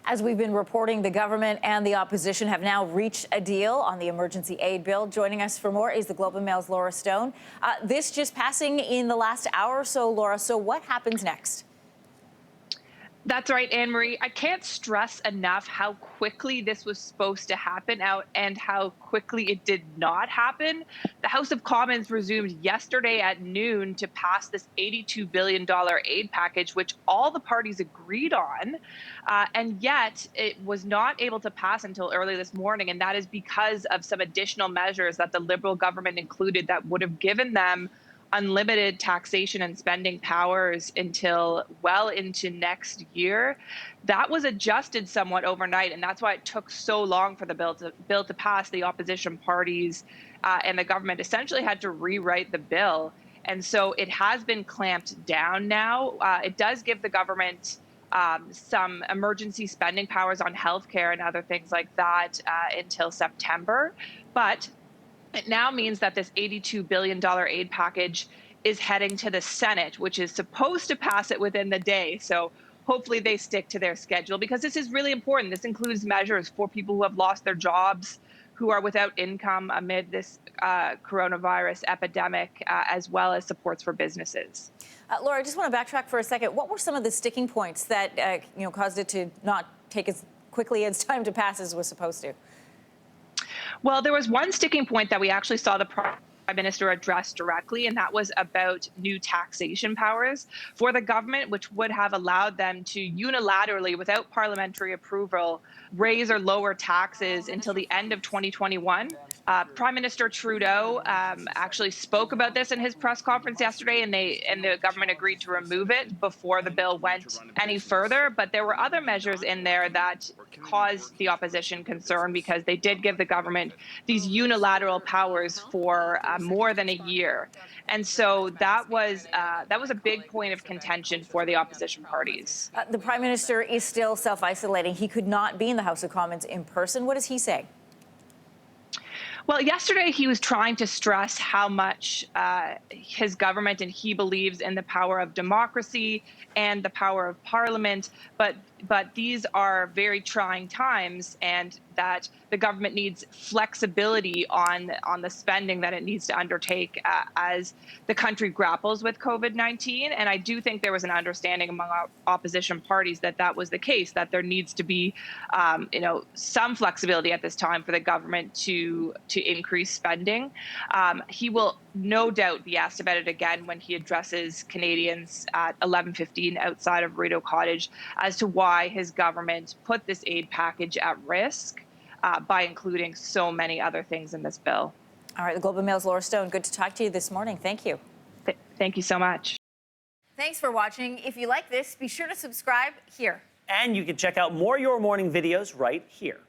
As we've been reporting, the government and the opposition have now reached a deal on the emergency aid bill. Joining us for more is the Globe and Mail's Laura Stone. This just passing in the last hour or so, Laura. So what happens next? That's right, Anne-Marie. I can't stress enough how quickly this was supposed to happen out and how quickly it did not happen. The House of Commons resumed yesterday at noon to pass this $82 billion aid package, which all the parties agreed on. And yet it was not able to pass until early this morning. And that is because of some additional measures that the Liberal government included that would have given them unlimited taxation and spending powers until well into next year. That was adjusted somewhat overnight, and that's why it took so long for the bill to pass. The opposition parties and the government essentially had to rewrite the bill, and so it has been clamped down now. It does give the government some emergency spending powers on healthcare and other things like that until September, but it now means that this $82 billion aid package is heading to the Senate, which is supposed to pass it within the day. So hopefully they stick to their schedule, because this is really important. This includes measures for people who have lost their jobs, who are without income amid this coronavirus epidemic, as well as supports for businesses. Laura, I just want to backtrack for a second. What were some of the sticking points that caused it to not take as quickly as time to pass as it was supposed to? Well, there was one sticking point that we actually saw the Prime Minister address directly, and that was about new taxation powers for the government, which would have allowed them to unilaterally, without parliamentary approval, raise or lower taxes until the end of 2021. Prime Minister Trudeau actually spoke about this in his press conference yesterday, and the government agreed to remove it before the bill went any further. But there were other measures in there that caused the opposition concern, because they did give the government these unilateral powers for more than a year, and so that was a big point of contention for the opposition parties. The Prime Minister is still self-isolating. He could not be in the House of Commons in person. What does he say? Well, yesterday he was trying to stress how much his government and he believes in the power of democracy and the power of Parliament, but these are very trying times, and that the government needs flexibility on the spending that it needs to undertake as the country grapples with COVID-19. And I do think there was an understanding among opposition parties that that was the case, that there needs to be some flexibility at this time for the government to increase spending. He will no doubt be asked about it again when he addresses Canadians at 11:15 outside of Rideau Cottage as to why his government put this aid package at risk by including so many other things in this bill. All right, the Globe and Mail's Laura Stone, good to talk to you this morning. Thank you. Thank you so much. Thanks for watching. If you like this, be sure to subscribe here. And you can check out more Your Morning videos right here.